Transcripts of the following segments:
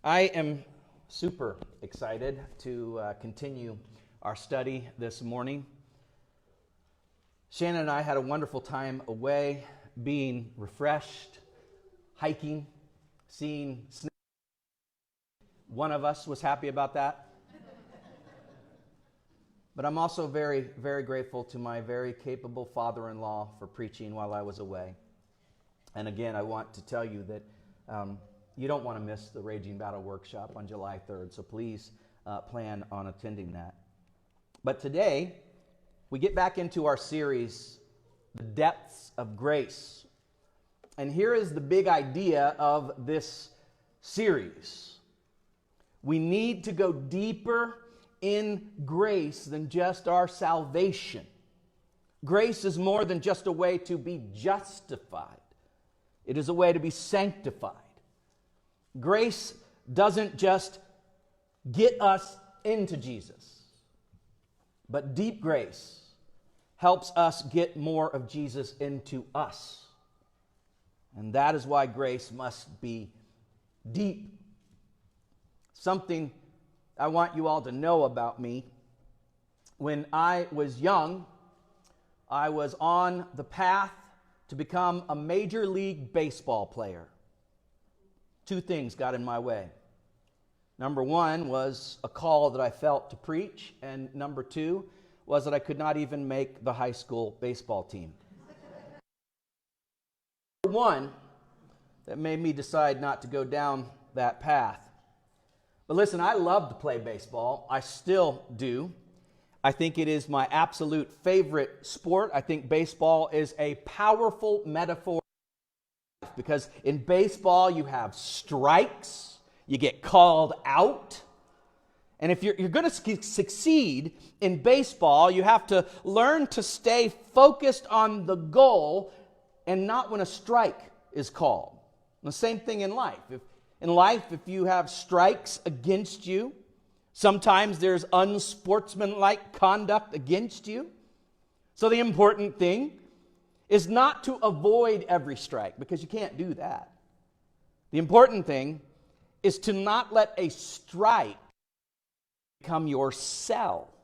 I am super excited to continue our study this morning. Shannon and I had a wonderful time away, being refreshed, hiking, seeing snow. One of us was happy about that. But I'm also very, very grateful to my very capable father-in-law for preaching while I was away. And again, I want to tell you that you don't want to miss the Raging Battle Workshop on July 3rd, so please plan on attending that. But today, we get back into our series, The Depths of Grace. And here is the big idea of this series. We need to go deeper in grace than just our salvation. Grace is more than just a way to be justified. It is a way to be sanctified. Grace doesn't just get us into Jesus, but deep grace helps us get more of Jesus into us. And that is why grace must be deep. Something I want you all to know about me. When I was young, I was on the path to become a Major League Baseball player. Two things got in my way. Number one was a call that I felt to preach, and number two was that I could not even make the high school baseball team. One that made me decide not to go down that path. But listen, I love to play baseball. I still do. I think it is my absolute favorite sport. I think baseball is a powerful metaphor. Because in baseball, you have strikes, you get called out. And if you're going to succeed in baseball, you have to learn to stay focused on the goal and not when a strike is called. And the same thing in life. If you have strikes against you, sometimes there's unsportsmanlike conduct against you. So the important thing is not to avoid every strike, because you can't do that. The important thing is to not let a strike become your cell.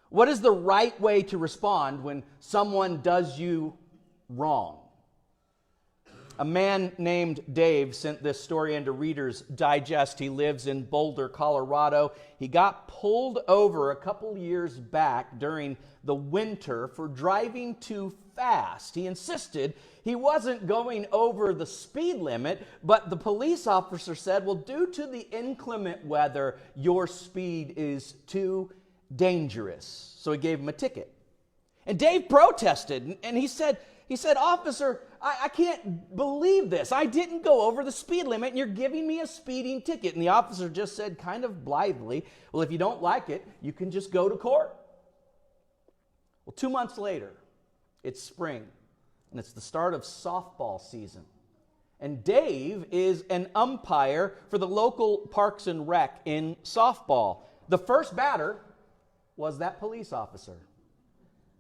What is the right way to respond when someone does you wrong? A man named Dave sent this story into Reader's Digest. He lives in Boulder, Colorado. He got pulled over a couple years back during the winter for driving too fast. He insisted he wasn't going over the speed limit, but the police officer said, well, due to the inclement weather, your speed is too dangerous. So he gave him a ticket. And Dave protested, and he said, officer, I can't believe this. I didn't go over the speed limit, and you're giving me a speeding ticket. And the officer just said kind of blithely, well, if you don't like it, you can just go to court. Well, 2 months later, it's spring, and it's the start of softball season. And Dave is an umpire for the local Parks and Rec in softball. The first batter was that police officer.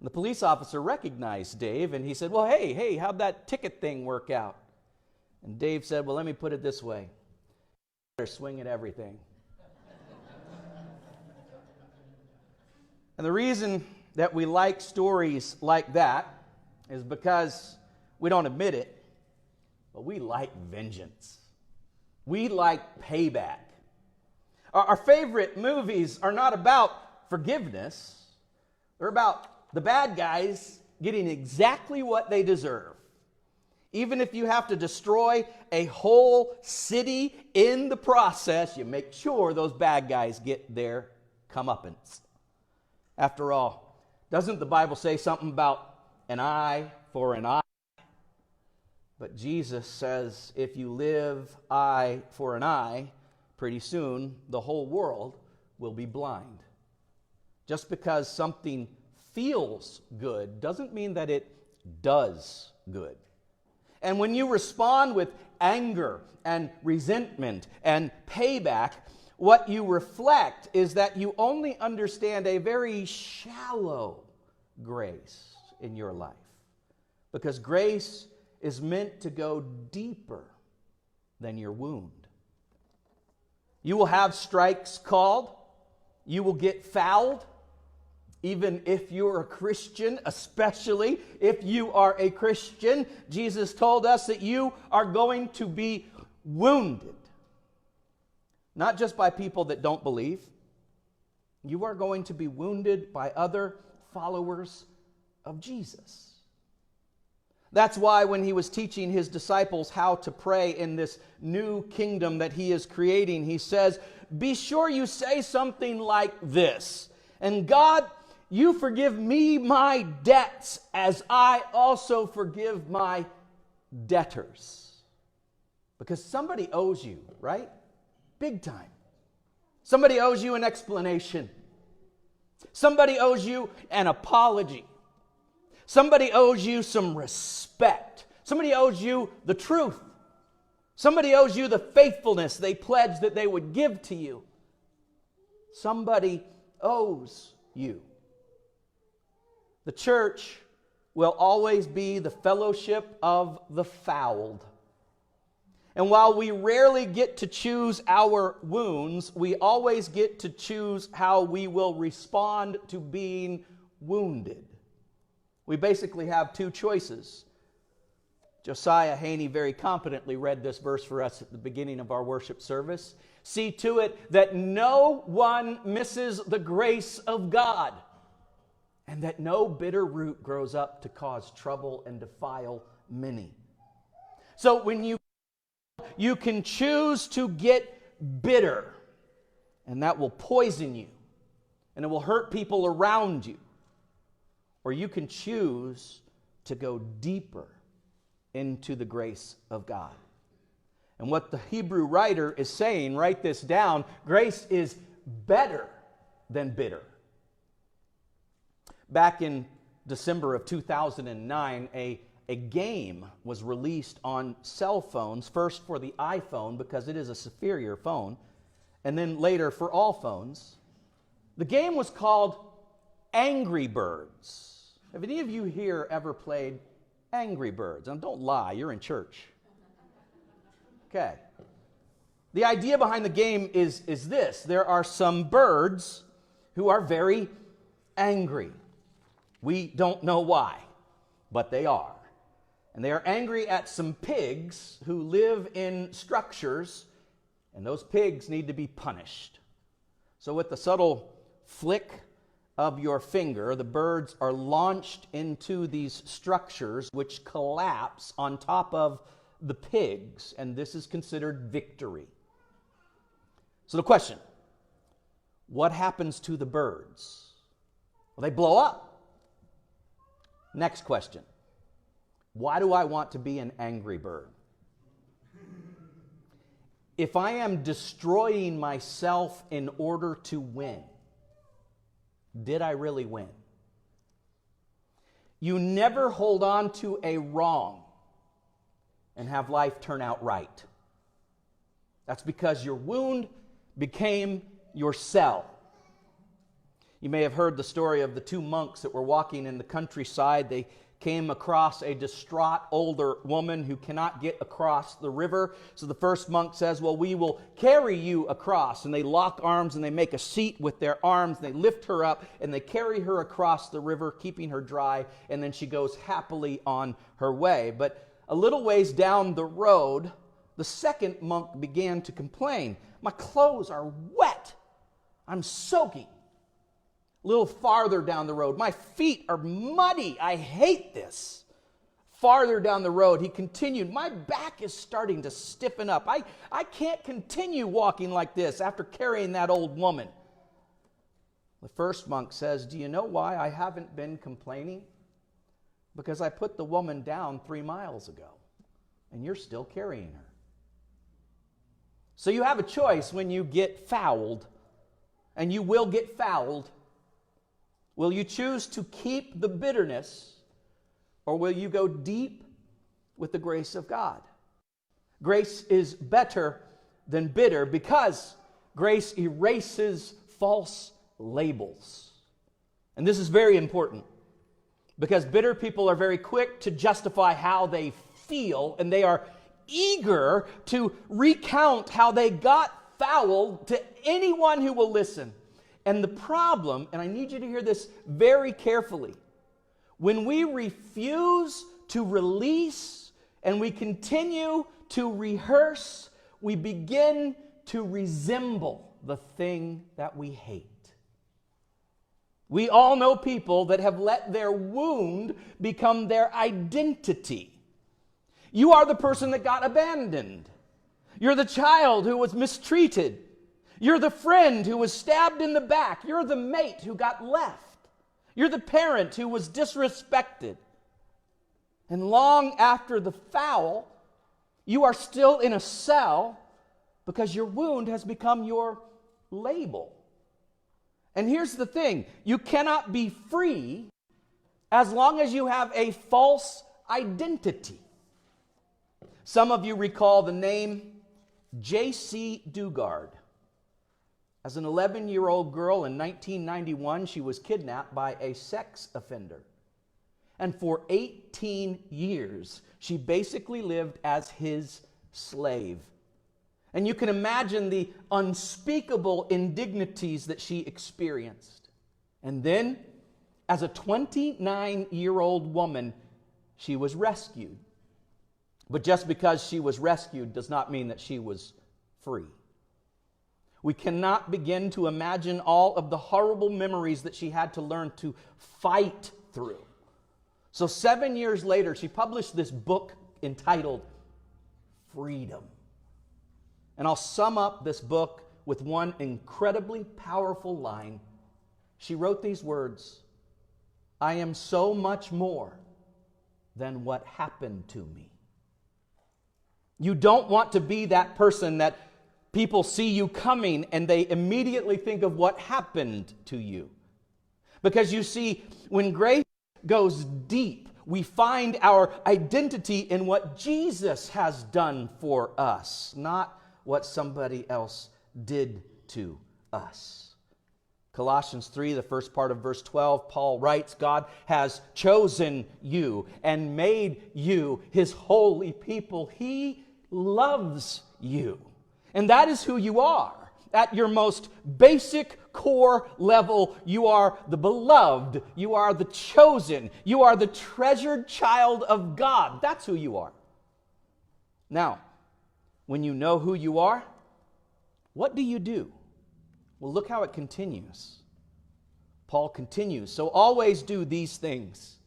The police officer recognized Dave, and he said, well, hey, how'd that ticket thing work out? And Dave said, well, let me put it this way. Better swing at everything. And the reason that we like stories like that is because we don't admit it, but we like vengeance. We like payback. Our favorite movies are not about forgiveness. They're about the bad guys getting exactly what they deserve. Even if you have to destroy a whole city in the process, you make sure those bad guys get their comeuppance. After all, doesn't the Bible say something about an eye for an eye? But Jesus says if you live eye for an eye, pretty soon the whole world will be blind. Just because something feels good doesn't mean that it does good. And when you respond with anger and resentment and payback, what you reflect is that you only understand a very shallow grace in your life. Because grace is meant to go deeper than your wound. You will have strikes called. You will get fouled. Even if you're a Christian, especially if you are a Christian, Jesus told us that you are going to be wounded. Not just by people that don't believe. You are going to be wounded by other followers of Jesus. That's why when he was teaching his disciples how to pray in this new kingdom that he is creating, he says, be sure you say something like this. And God, you forgive me my debts as I also forgive my debtors. Because somebody owes you, right? Big time. Somebody owes you an explanation. Somebody owes you an apology. Somebody owes you some respect. Somebody owes you the truth. Somebody owes you the faithfulness they pledged that they would give to you. Somebody owes you. The church will always be the fellowship of the fouled. And while we rarely get to choose our wounds, we always get to choose how we will respond to being wounded. We basically have two choices. Josiah Haney very competently read this verse for us at the beginning of our worship service. See to it that no one misses the grace of God, and that no bitter root grows up to cause trouble and defile many. So when you can choose to get bitter, and that will poison you, and it will hurt people around you. Or you can choose to go deeper into the grace of God. And what the Hebrew writer is saying, write this down, grace is better than bitter. Back in December of 2009, a game was released on cell phones, first for the iPhone because it is a superior phone, and then later for all phones. The game was called Angry Birds. Have any of you here ever played Angry Birds? And don't lie, you're in church. Okay. The idea behind the game is this. There are some birds who are very angry. We don't know why, but they are. And they are angry at some pigs who live in structures, and those pigs need to be punished. So with the subtle flick of your finger, the birds are launched into these structures which collapse on top of the pigs, and this is considered victory. So the question, what happens to the birds? Well, they blow up. Next question, why do I want to be an angry bird? If I am destroying myself in order to win, did I really win? You never hold on to a wrong and have life turn out right. That's because your wound became your cell. You may have heard the story of the two monks that were walking in the countryside. They came across a distraught older woman who cannot get across the river. So the first monk says, well, we will carry you across. And they lock arms and they make a seat with their arms. They lift her up and they carry her across the river, keeping her dry. And then she goes happily on her way. But a little ways down the road, the second monk began to complain. My clothes are wet. I'm soaking. A little farther down the road, my feet are muddy. I hate this. Farther down the road, he continued, my back is starting to stiffen up. I can't continue walking like this after carrying that old woman. The first monk says, do you know why I haven't been complaining? Because I put the woman down 3 miles ago, and you're still carrying her. So you have a choice when you get fouled, and you will get fouled. Will you choose to keep the bitterness, or will you go deep with the grace of God? Grace is better than bitter because grace erases false labels. And this is very important because bitter people are very quick to justify how they feel, and they are eager to recount how they got foul to anyone who will listen. And the problem, and I need you to hear this very carefully, when we refuse to release and we continue to rehearse, we begin to resemble the thing that we hate. We all know people that have let their wound become their identity. You are the person that got abandoned. You're the child who was mistreated. You're the friend who was stabbed in the back. You're the mate who got left. You're the parent who was disrespected. And long after the foul, you are still in a cell because your wound has become your label. And here's the thing, you cannot be free as long as you have a false identity. Some of you recall the name J.C. Dugard. As an 11-year-old girl in 1991, she was kidnapped by a sex offender. And for 18 years, she basically lived as his slave. And you can imagine the unspeakable indignities that she experienced. And then, as a 29-year-old woman, she was rescued. But just because she was rescued does not mean that she was free. We cannot begin to imagine all of the horrible memories that she had to learn to fight through. So 7 years later, she published this book entitled Freedom. And I'll sum up this book with one incredibly powerful line. She wrote these words, "I am so much more than what happened to me." You don't want to be that person that people see you coming and they immediately think of what happened to you. Because you see, when grace goes deep, we find our identity in what Jesus has done for us, not what somebody else did to us. Colossians 3, the first part of verse 12, Paul writes, God has chosen you and made you his holy people. He loves you. And that is who you are. At your most basic core level, you are the beloved. You are the chosen. You are the treasured child of God. That's who you are. Now, when you know who you are, what do you do? Well, look how it continues. Paul continues, so always do these things.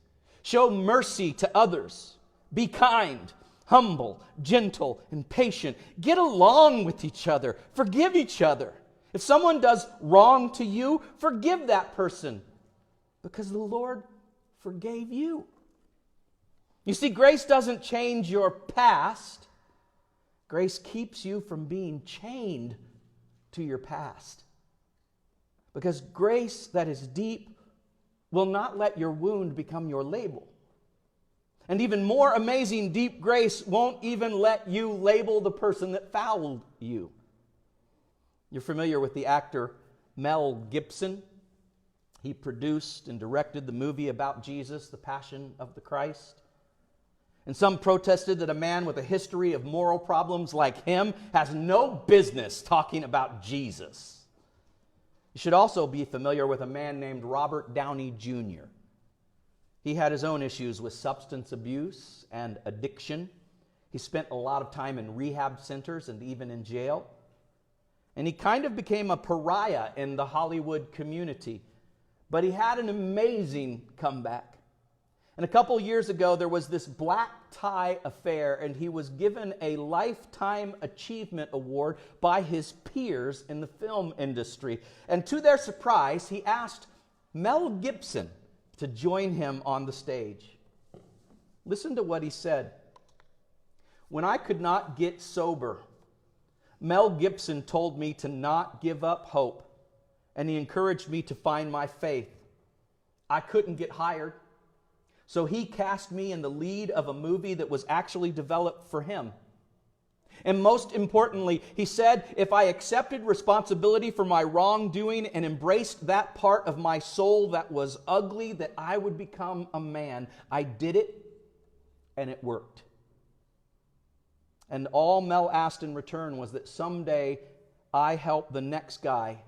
Show mercy to others. Be kind, humble, gentle, and patient. Get along with each other. Forgive each other. If someone does wrong to you, forgive that person because the Lord forgave you. You see, grace doesn't change your past. Grace keeps you from being chained to your past. Because grace that is deep will not let your wound become your label. And even more amazing, deep grace won't even let you label the person that fouled you. You're familiar with the actor Mel Gibson. He produced and directed the movie about Jesus, The Passion of the Christ. And some protested that a man with a history of moral problems like him has no business talking about Jesus. You should also be familiar with a man named Robert Downey Jr. He had his own issues with substance abuse and addiction. He spent a lot of time in rehab centers and even in jail. And he kind of became a pariah in the Hollywood community. But he had an amazing comeback. And a couple years ago, there was this black tie affair, and he was given a Lifetime Achievement Award by his peers in the film industry. And to their surprise, he asked Mel Gibson to join him on the stage. Listen to what he said. When I could not get sober, Mel Gibson told me to not give up hope, and he encouraged me to find my faith. I couldn't get hired, so he cast me in the lead of a movie that was actually developed for him. And most importantly, he said, if I accepted responsibility for my wrongdoing and embraced that part of my soul that was ugly, that I would become a man. I did it, and it worked. And all Mel asked in return was that someday I help the next guy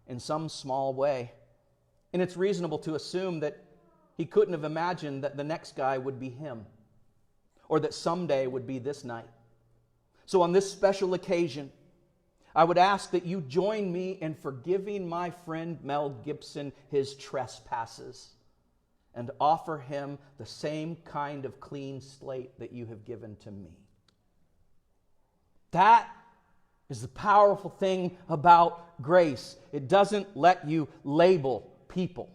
in some small way. And it's reasonable to assume that he couldn't have imagined that the next guy would be him, or that someday would be this night. So on this special occasion, I would ask that you join me in forgiving my friend Mel Gibson his trespasses and offer him the same kind of clean slate that you have given to me. That is the powerful thing about grace. It doesn't let you label people.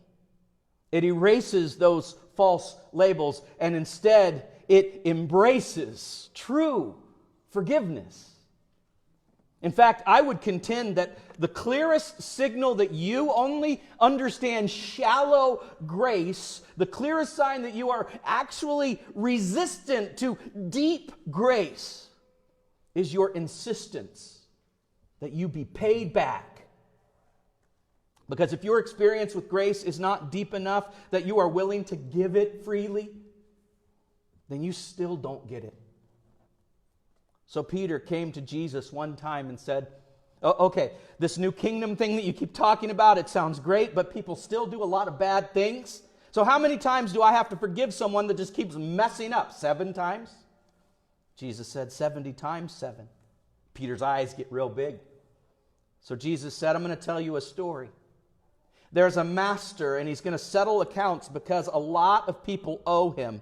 It erases those false labels, and instead it embraces true forgiveness. In fact, I would contend that the clearest signal that you only understand shallow grace, the clearest sign that you are actually resistant to deep grace, is your insistence that you be paid back. Because if your experience with grace is not deep enough that you are willing to give it freely, then you still don't get it. So Peter came to Jesus one time and said, "Oh, okay, this new kingdom thing that you keep talking about, it sounds great, but people still do a lot of bad things. So how many times do I have to forgive someone that just keeps messing up? 7 times?" Jesus said 70 times 7. Peter's eyes get real big. So Jesus said, "I'm going to tell you a story. There's a master, and he's going to settle accounts because a lot of people owe him.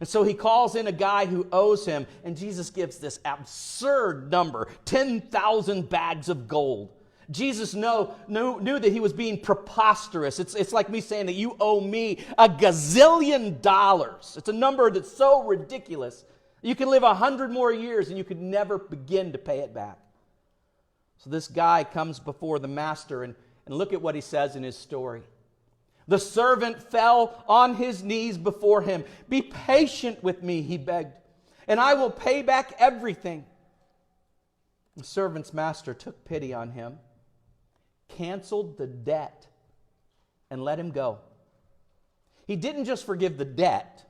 And so he calls in a guy who owes him, and Jesus gives this absurd number, 10,000 bags of gold. Jesus knew that he was being preposterous. It's like me saying that you owe me $1 gazillion. It's a number that's so ridiculous. You can live 100 more years and you could never begin to pay it back. So this guy comes before the master, and look at what he says in his story. The servant fell on his knees before him. "Be patient with me," he begged, "and I will pay back everything." The servant's master took pity on him, canceled the debt, and let him go. He didn't just forgive the debt.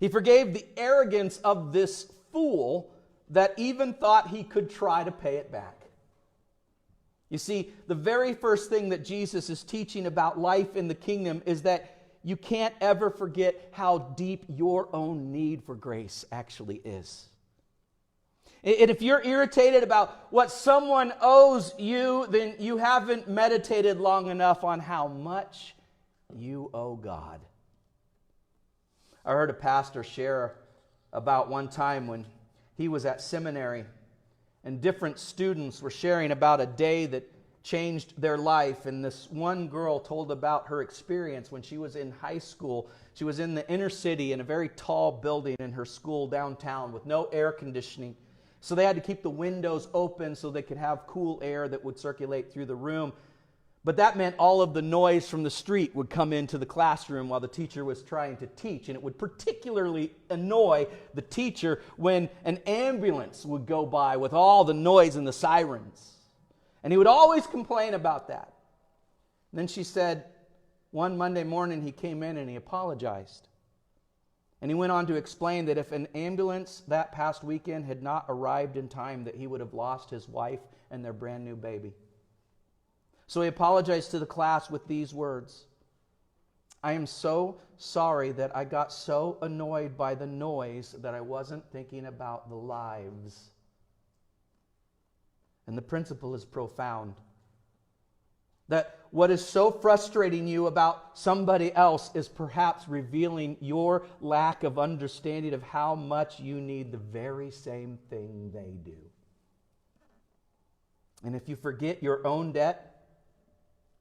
He forgave the arrogance of this fool that even thought he could try to pay it back. You see, the very first thing that Jesus is teaching about life in the kingdom is that you can't ever forget how deep your own need for grace actually is. And if you're irritated about what someone owes you, then you haven't meditated long enough on how much you owe God. I heard a pastor share about one time when he was at seminary, and different students were sharing about a day that changed their life. And this one girl told about her experience when she was in high school. She was in the inner city in a very tall building in her school downtown with no air conditioning. So they had to keep the windows open so they could have cool air that would circulate through the room. But that meant all of the noise from the street would come into the classroom while the teacher was trying to teach. And it would particularly annoy the teacher when an ambulance would go by with all the noise and the sirens. And he would always complain about that. And then she said, one Monday morning he came in and he apologized. And he went on to explain that if an ambulance that past weekend had not arrived in time, that he would have lost his wife and their brand new baby. So he apologized to the class with these words: "I am so sorry that I got so annoyed by the noise that I wasn't thinking about the lives." And the principle is profound. That what is so frustrating you about somebody else is perhaps revealing your lack of understanding of how much you need the very same thing they do. And if you forget your own debt,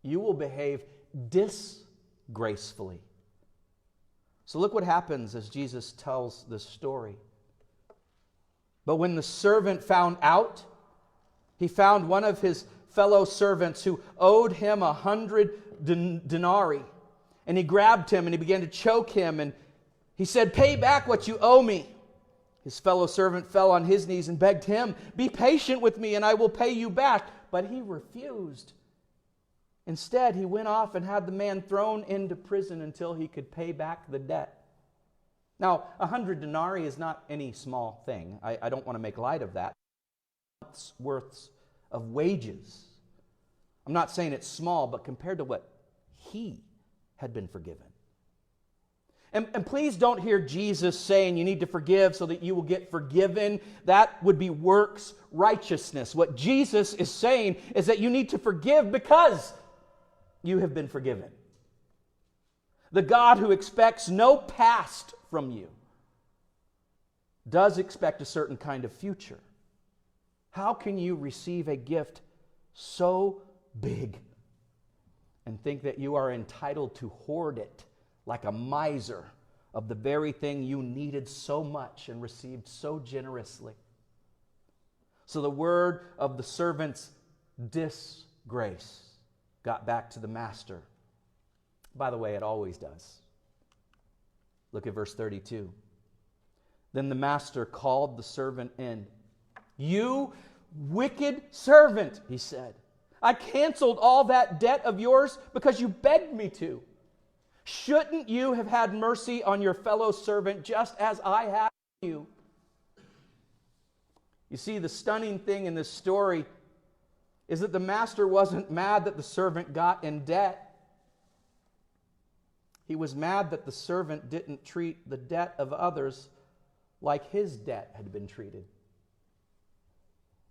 you will behave disgracefully. So look what happens as Jesus tells this story. "But when the servant found out, he found one of his fellow servants who owed him 100 denarii. And he grabbed him and he began to choke him. And he said, 'Pay back what you owe me.' His fellow servant fell on his knees and begged him, 'Be patient with me and I will pay you back.' But he refused. Instead, he went off and had the man thrown into prison until he could pay back the debt." Now, 100 denarii is not any small thing. I don't want to make light of that. Month's worth of wages. I'm not saying it's small, but compared to what he had been forgiven. And please don't hear Jesus saying you need to forgive so that you will get forgiven. That would be works righteousness. What Jesus is saying is that you need to forgive because you have been forgiven. The God who expects no past from you does expect a certain kind of future. How can you receive a gift so big and think that you are entitled to hoard it like a miser of the very thing you needed so much and received so generously? So the word of the servant's disgrace got back to the master. By the way, it always does. Look at verse 32. Then the master called the servant in. "You wicked servant," he said, "I canceled all that debt of yours because you begged me to. Shouldn't you have had mercy on your fellow servant just as I have you?" You see, the stunning thing in this story is that the master wasn't mad that the servant got in debt. He was mad that the servant didn't treat the debt of others like his debt had been treated.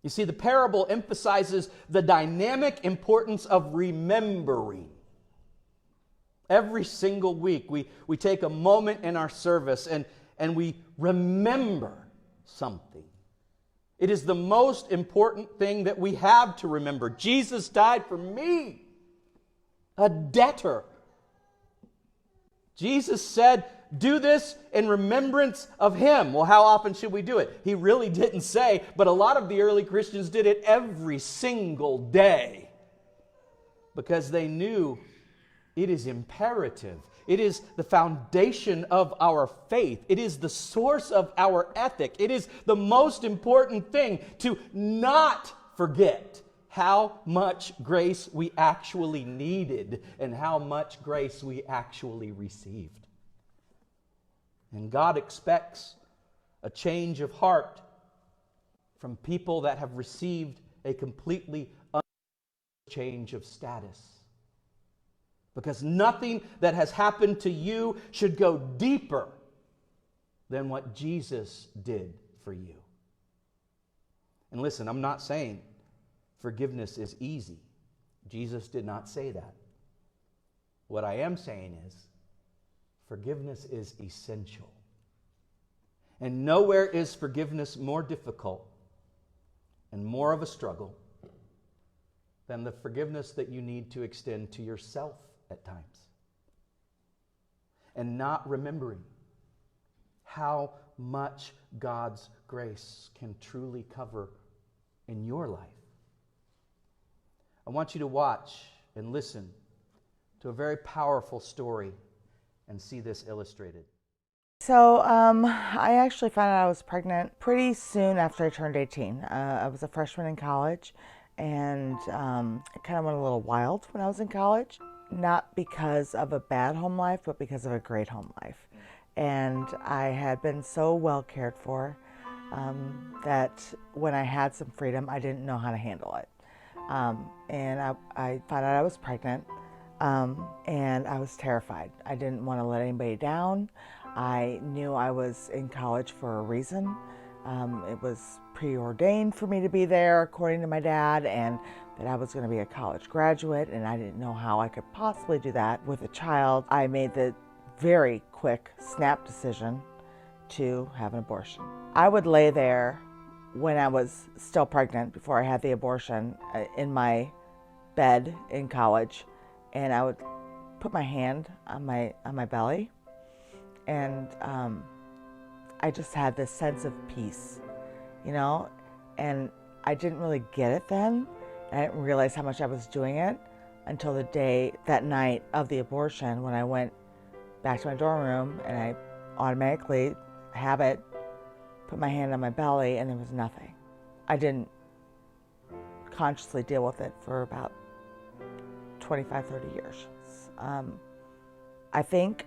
You see, the parable emphasizes the dynamic importance of remembering. Every single week, we take a moment in our service and we remember something. It is the most important thing that we have to remember. Jesus died for me, a debtor. Jesus said, "Do this in remembrance of him." Well, how often should we do it? He really didn't say, but a lot of the early Christians did it every single day because they knew it is imperative. It is the foundation of our faith. It is the source of our ethic. It is the most important thing to not forget how much grace we actually needed and how much grace we actually received. And God expects a change of heart from people that have received a completely change of status. Because nothing that has happened to you should go deeper than what Jesus did for you. And listen, I'm not saying forgiveness is easy. Jesus did not say that. What I am saying is forgiveness is essential. And nowhere is forgiveness more difficult and more of a struggle than the forgiveness that you need to extend to yourself at times. And not remembering how much God's grace can truly cover in your life. I want you to watch and listen to a very powerful story and see this illustrated. So I actually found out I was pregnant pretty soon after I turned 18. I was a freshman in college, and it kind of went a little wild when I was in college. Not because of a bad home life, but because of a great home life. And I had been so well cared for that when I had some freedom, I didn't know how to handle it. And I found out I was pregnant, and I was terrified. I didn't want to let anybody down. I knew I was in college for a reason. It was preordained for me to be there, according to my dad, and that I was going to be a college graduate, and I didn't know how I could possibly do that with a child. I made the very quick, snap decision to have an abortion. I would lay there when I was still pregnant, before I had the abortion, in my bed in college, and I would put my hand on my belly, and I just had this sense of peace, you know, and I didn't really get it then. I didn't realize how much I was doing it until that night of the abortion, when I went back to my dorm room and I automatically put my hand on my belly, and there was nothing. I didn't consciously deal with it for about 25, 30 years. I think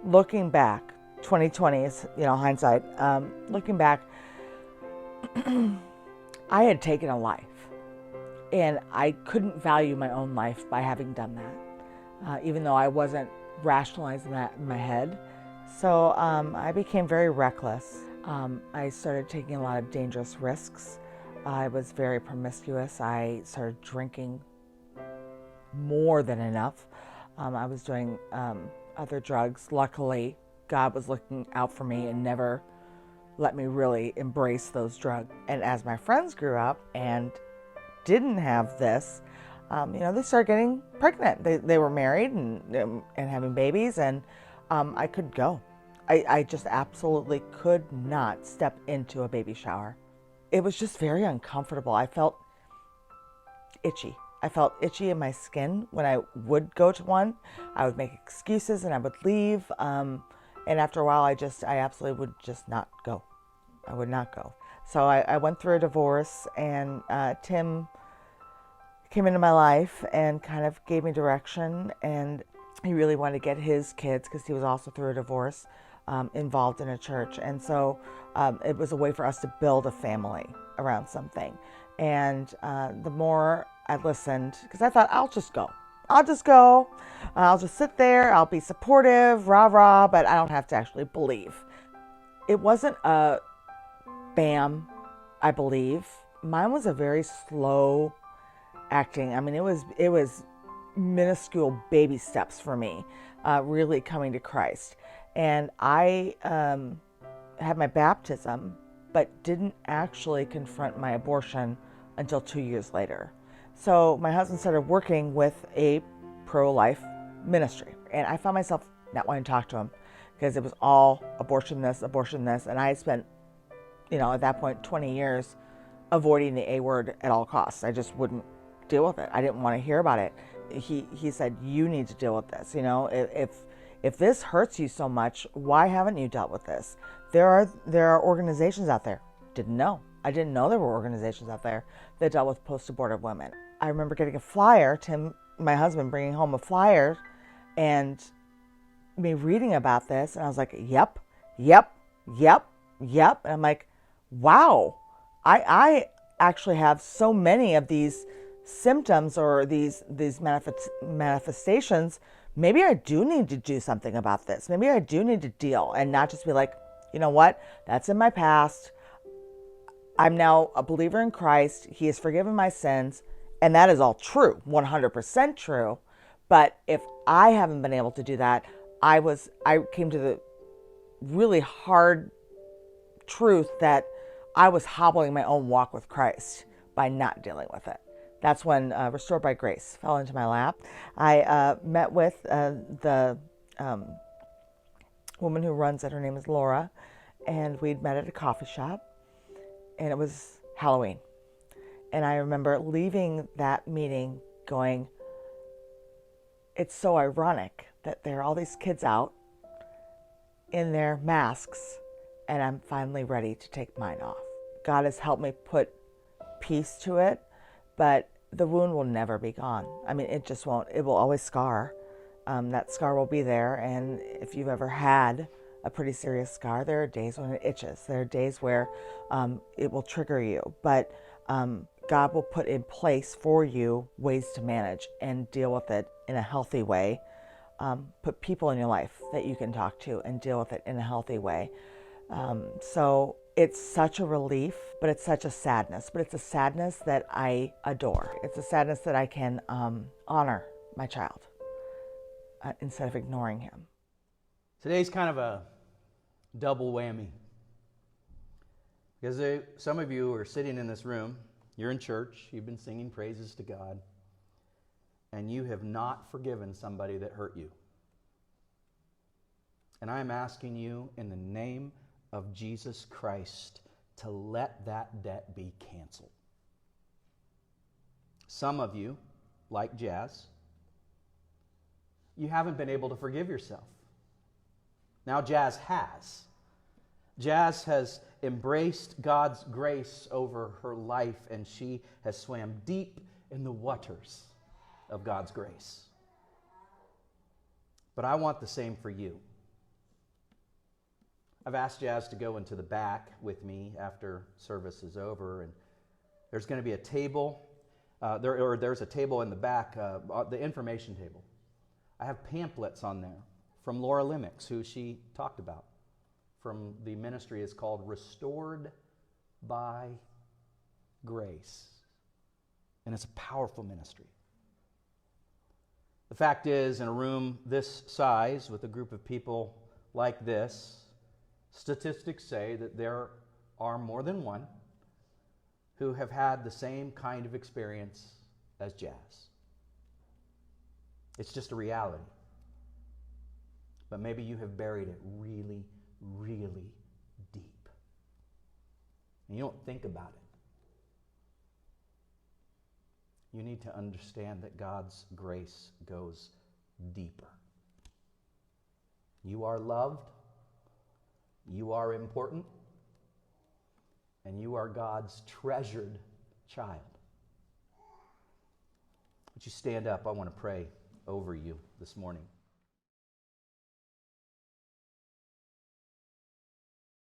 looking back, 2020 is, hindsight. Looking back, I had taken a life, and I couldn't value my own life by having done that, even though I wasn't rationalizing that in my head. So I became very reckless. I started taking a lot of dangerous risks. I was very promiscuous. I started drinking more than enough. I was doing other drugs. Luckily, God was looking out for me and never let me really embrace those drugs. And as my friends grew up and didn't have this, they started getting pregnant. They were married and having babies, and I couldn't go. I just absolutely could not step into a baby shower. It was just very uncomfortable. I felt itchy. I felt itchy in my skin when I would go to one. I would make excuses and I would leave. And after a while, I absolutely would just not go. I would not go. So I went through a divorce, and Tim came into my life and kind of gave me direction. And he really wanted to get his kids, because he was also through a divorce, involved in a church. And so it was a way for us to build a family around something. And the more I listened, because I thought, I'll just go. I'll just sit there. I'll be supportive, rah-rah, but I don't have to actually believe. It wasn't a bam, I believe. Mine was a very slow acting. I mean, it was minuscule baby steps for me, really coming to Christ. And I had my baptism, but didn't actually confront my abortion until 2 years later. So my husband started working with a pro-life ministry, and I found myself not wanting to talk to him because it was all abortion this, and I had spent, at that point, 20 years avoiding the A word at all costs. I just wouldn't deal with it. I didn't want to hear about it. He said, you need to deal with this. If this hurts you so much, why haven't you dealt with this? There are organizations out there. Didn't know. I didn't know there were organizations out there that dealt with post-abortive women. I remember getting a flyer, Tim, my husband, bringing home a flyer, and me reading about this, and I was like, yep. And I'm like, wow, I actually have so many of these symptoms or these manifestations. Maybe I do need to do something about this. Maybe I do need to deal, and not just be like, you know what, that's in my past. I'm now a believer in Christ. He has forgiven my sins. And that is all true, 100% true. But if I haven't been able to do that, I came to the really hard truth that I was hobbling my own walk with Christ by not dealing with it. That's when Restored by Grace fell into my lap. I met with the woman who runs it. Her name is Laura. And we'd met at a coffee shop. And it was Halloween. And I remember leaving that meeting going, it's so ironic that there are all these kids out in their masks, and I'm finally ready to take mine off. God has helped me put peace to it, but the wound will never be gone. I mean, it just won't. It will always scar. That scar will be there. And if you've ever had a pretty serious scar, there are days when it itches. There are days where it will trigger you. But God will put in place for you ways to manage and deal with it in a healthy way. Put people in your life that you can talk to and deal with it in a healthy way. So it's such a relief, but it's such a sadness. But it's a sadness that I adore. It's a sadness that I can honor my child instead of ignoring him. Today's kind of a double whammy. Because some of you are sitting in this room, you're in church, you've been singing praises to God, and you have not forgiven somebody that hurt you. And I'm asking you in the name of Jesus Christ to let that debt be canceled. Some of you, like Jazz, you haven't been able to forgive yourself. Now Jazz has. Jazz has embraced God's grace over her life, and she has swam deep in the waters of God's grace. But I want the same for you. I've asked Jazz to go into the back with me after service is over, and There's going to be a table, there's a table in the back, the information table. I have pamphlets on there from Laura Limix, who she talked about. From the ministry is called Restored by Grace. And it's a powerful ministry. The fact is, in a room this size with a group of people like this, statistics say that there are more than one who have had the same kind of experience as Jazz. It's just a reality. But maybe you have buried it really, really deep. And you don't think about it. You need to understand that God's grace goes deeper. You are loved, you are important, and you are God's treasured child. Would you stand up? I want to pray over you this morning.